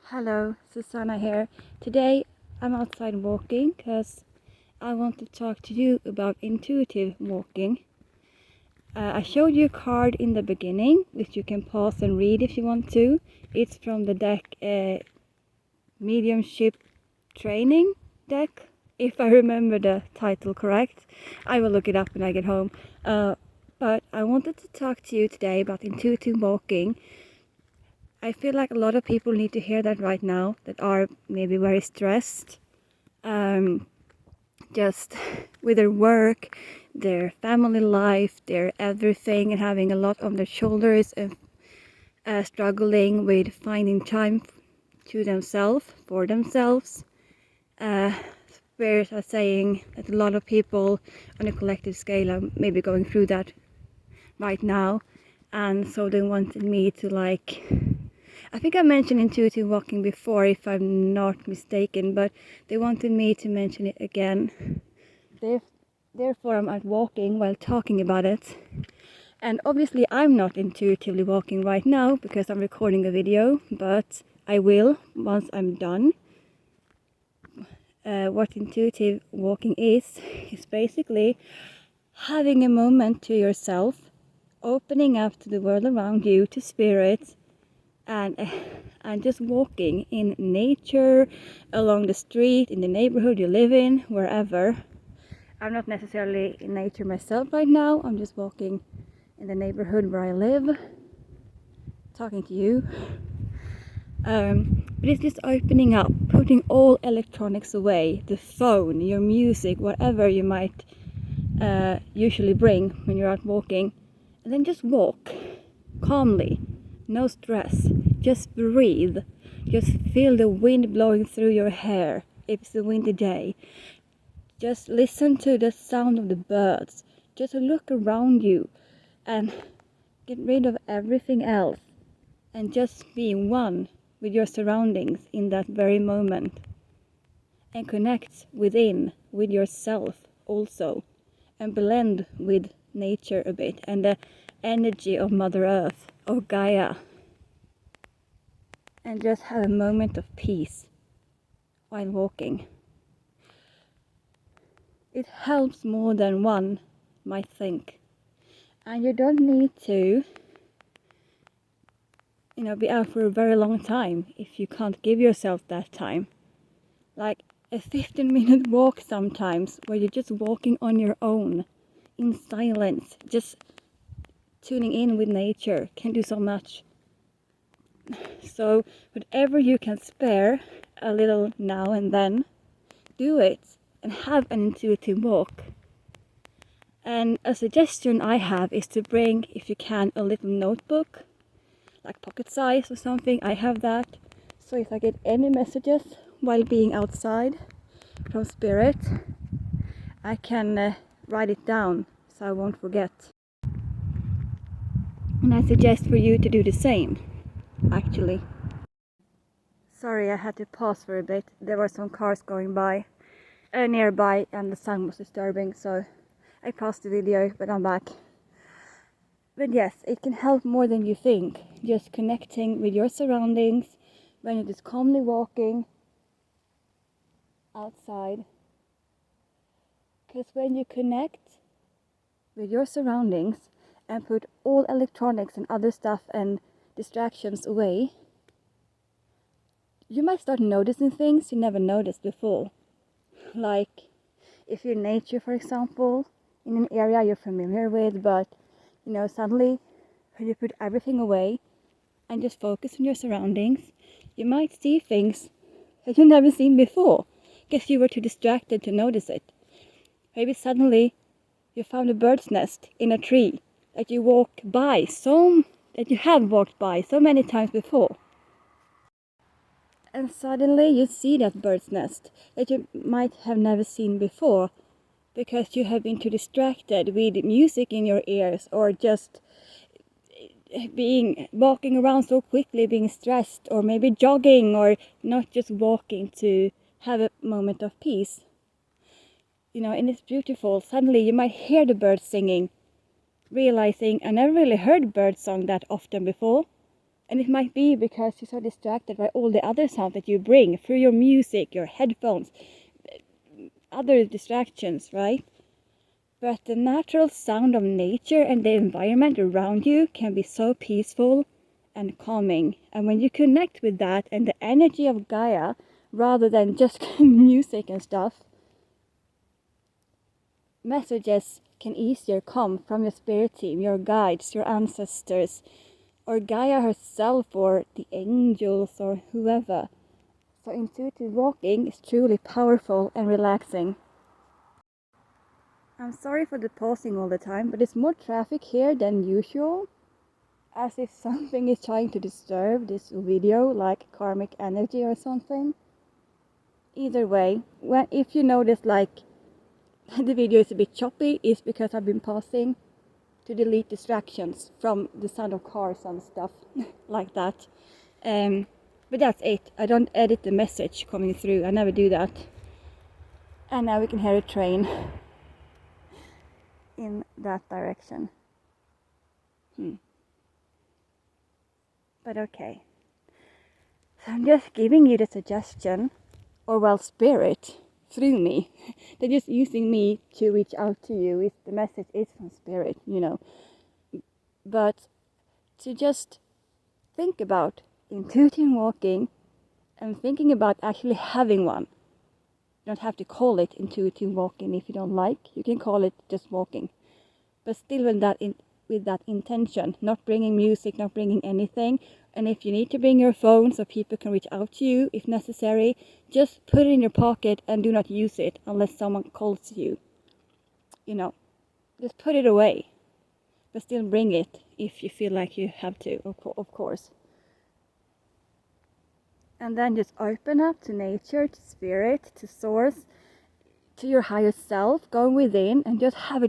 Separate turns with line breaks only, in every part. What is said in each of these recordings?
Hello, Susanna here. Today I'm outside walking because I want to talk to you about intuitive walking. I showed you a card in the beginning, which you can pause and read if you want to. It's from the deck Mediumship Training deck, if I remember the title correct. I will look it up when I get home. But I wanted to talk to you today about intuitive walking. I feel like a lot of people need to hear that right now that are maybe very stressed, just with their work, their family life, their everything, and having a lot on their shoulders and struggling with finding time to themselves, for themselves. Whereas I'm saying that a lot of people on a collective scale are maybe going through that right now, and so they wanted me to I think I mentioned intuitive walking before, if I'm not mistaken, but they wanted me to mention it again. Therefore, I'm out walking while talking about it. And obviously, I'm not intuitively walking right now because I'm recording a video, but I will once I'm done. What intuitive walking is basically having a moment to yourself, opening up to the world around you, to spirit, and just walking in nature, along the street, in the neighborhood you live in, wherever. I'm not necessarily in nature myself right now. I'm just walking in the neighborhood where I live, talking to you. But it's just opening up, putting all electronics away, the phone, your music, whatever you might usually bring when you're out walking, and then just walk calmly. No stress, just breathe. Just feel the wind blowing through your hair if it's a windy day. Just listen to the sound of the birds. Just look around you and get rid of everything else and just be one with your surroundings in that very moment. And connect within, with yourself also, and blend with nature a bit and the energy of Mother Earth, of Gaia, and just have a moment of peace while walking. It helps more than one might think, and you don't need to be out for a very long time if you can't give yourself that time. Like a 15-minute walk sometimes, where you're just walking on your own in silence, just tuning in with nature, can do so much. So whatever you can spare a little now and then, do it and have an intuitive walk. And a suggestion I have is to bring, if you can, a little notebook, like pocket size or something. I have that, so if I get any messages while being outside from spirit, I can write it down so I won't forget. And I suggest for you to do the same, actually. Sorry, I had to pause for a bit. There were some cars going by nearby and the sound was disturbing, so I paused the video, but I'm back. But yes, it can help more than you think, just connecting with your surroundings when you're just calmly walking outside. Because when you connect with your surroundings and put all electronics and other stuff and distractions away, you might start noticing things you never noticed before. Like if you're in nature, for example, in an area you're familiar with, but suddenly when you put everything away and just focus on your surroundings, you might see things that you've never seen before because you were too distracted to notice it. Maybe suddenly you found a bird's nest in a tree that you have walked by so many times before. And suddenly you see that bird's nest that you might have never seen before because you have been too distracted with music in your ears, or just walking around so quickly, being stressed, or maybe jogging, or not just walking to have a moment of peace. And it's beautiful. Suddenly you might hear the birds singing, realizing I never really heard bird song that often before. And it might be because you're so distracted by all the other sound that you bring through your music, your headphones, other distractions, right? But the natural sound of nature and the environment around you can be so peaceful and calming. And when you connect with that and the energy of Gaia, rather than just music and stuff, messages can easier come from your spirit team, your guides, your ancestors, or Gaia herself, or the angels, or whoever. So intuitive walking is truly powerful and relaxing. I'm sorry for the pausing all the time, but it's more traffic here than usual. As if something is trying to disturb this video, like karmic energy or something. Either way, if you notice like the video is a bit choppy, it's because I've been pausing to delete distractions from the sound of cars and stuff like that. But that's it. I don't edit the message coming through. I never do that. And now we can hear a train in that direction. But okay. So I'm just giving you the suggestion, or well, spirit through me. They're just using me to reach out to you if the message is from spirit, you know. But to just think about intuitive walking and thinking about actually having one. You don't have to call it intuitive walking if you don't like. You can call it just walking. But still with that intention, not bringing music, not bringing anything. And if you need to bring your phone so people can reach out to you if necessary, just put it in your pocket and do not use it unless someone calls you. You know, just put it away. But still bring it if you feel like you have to, of course. And then just open up to nature, to spirit, to source, to your higher self. Go within and just have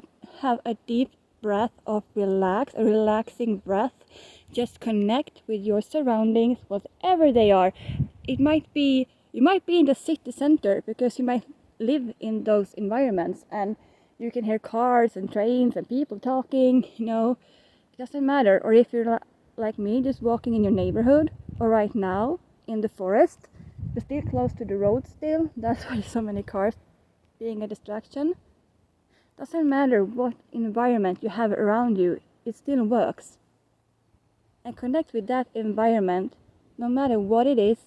a deep breath of a relaxing breath. Just connect with your surroundings, whatever they are. You might be in the city center because you might live in those environments and you can hear cars and trains and people talking, you know. It doesn't matter. Or if you're like me, just walking in your neighborhood, or right now in the forest, but still close to the road still. That's why so many cars being a distraction. Doesn't matter what environment you have around you, it still works. And connect with that environment, no matter what it is,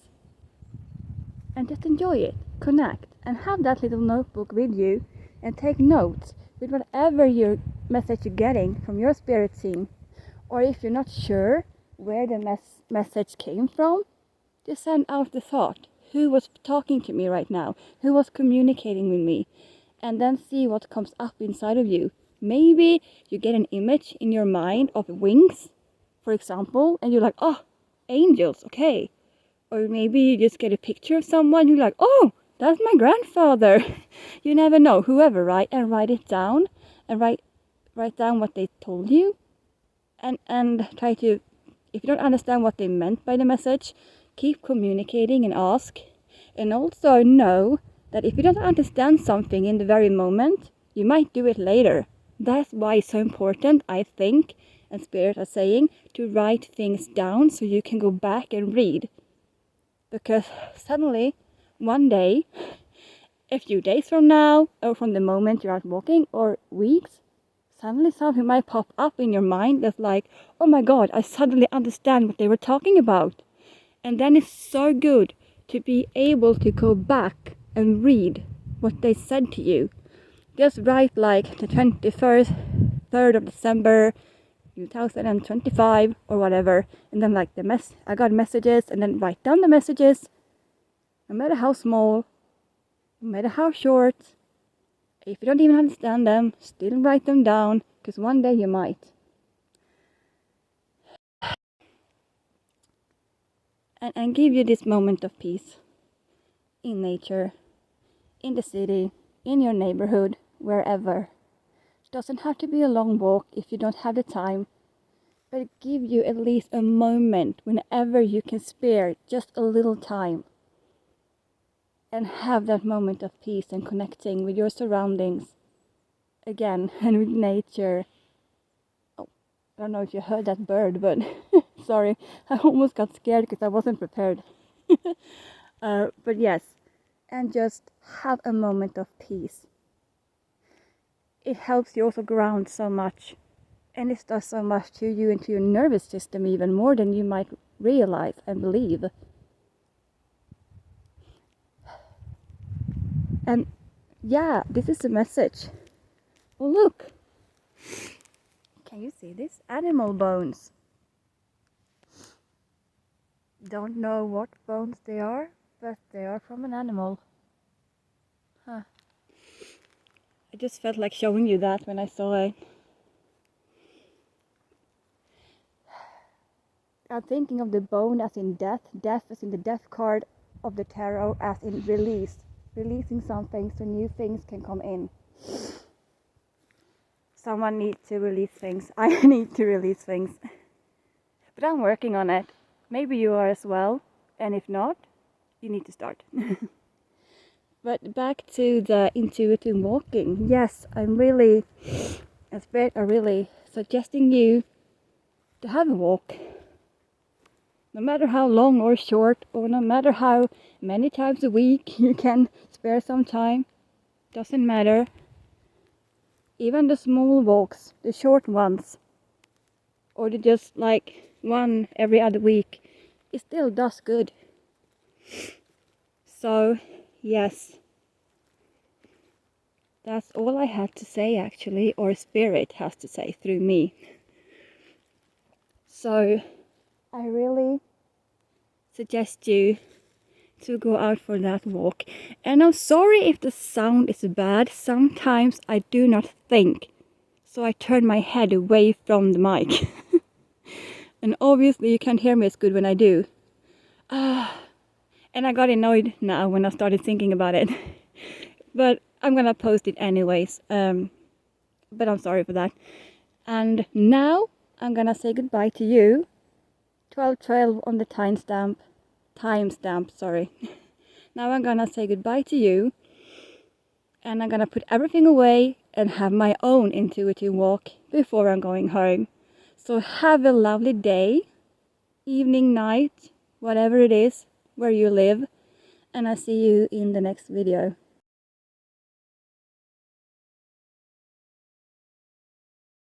and just enjoy it. Connect and have that little notebook with you and take notes with whatever your message you're getting from your spirit team. Or if you're not sure where the message came from, just send out the thought. Who was talking to me right now? Who was communicating with me? And then see what comes up inside of you. Maybe you get an image in your mind of wings, for example, and you're like, oh, angels, okay. Or maybe you just get a picture of someone, you're like, oh, that's my grandfather. You never know, whoever, right? And write it down, and write down what they told you. And try to, if you don't understand what they meant by the message, keep communicating and ask. And also know that if you don't understand something in the very moment, you might do it later. That's why it's so important, I think, and Spirit are saying, to write things down so you can go back and read. Because suddenly, one day, a few days from now, or from the moment you're out walking, or weeks, suddenly something might pop up in your mind that's like, oh my god, I suddenly understand what they were talking about. And then it's so good to be able to go back and read what they said to you. Just write like the 3rd of December 2025 or whatever, and then like I got messages, and then write down the messages, no matter how small, no matter how short. If you don't even understand them, still write them down, because one day you might. And give you this moment of peace in nature, in the city, in your neighborhood, wherever. It doesn't have to be a long walk if you don't have the time, but give you at least a moment whenever you can spare just a little time, and have that moment of peace and connecting with your surroundings again, and with nature. Oh, I don't know if you heard that bird, but Sorry, I almost got scared because I wasn't prepared. But yes, and just have a moment of peace. It helps you also ground so much, and it does so much to you and to your nervous system, even more than you might realize and believe. And yeah, this is the message. Oh, look, can you see this? Animal bones. Don't know what bones they are, but they are from an animal. Huh. I just felt like showing you that when I saw it. I'm thinking of the bone as in death, death as in the death card of the tarot, as in release. Releasing something so new things can come in. Someone needs to release things. I need to release things. But I'm working on it. Maybe you are as well. And if not, you need to start. But back to the intuitive walking. Yes, I'm really suggesting you to have a walk. No matter how long or short, or no matter how many times a week you can spare some time. Doesn't matter. Even the small walks, the short ones, or just like one every other week, it still does good. So, yes. That's all I had to say actually, or Spirit has to say through me. So, I really suggest you to go out for that walk. And I'm sorry if the sound is bad. Sometimes I do not think, so I turn my head away from the mic. And obviously you can't hear me as good when I do. And I got annoyed now when I started thinking about it. But I'm gonna post it anyways. But I'm sorry for that. And now I'm gonna say goodbye to you. 12:12 on the timestamp, sorry. Now I'm gonna say goodbye to you. And I'm gonna put everything away and have my own intuitive walk before I'm going home. So have a lovely day, evening, night, whatever it is, where you live. And I'll see you in the next video.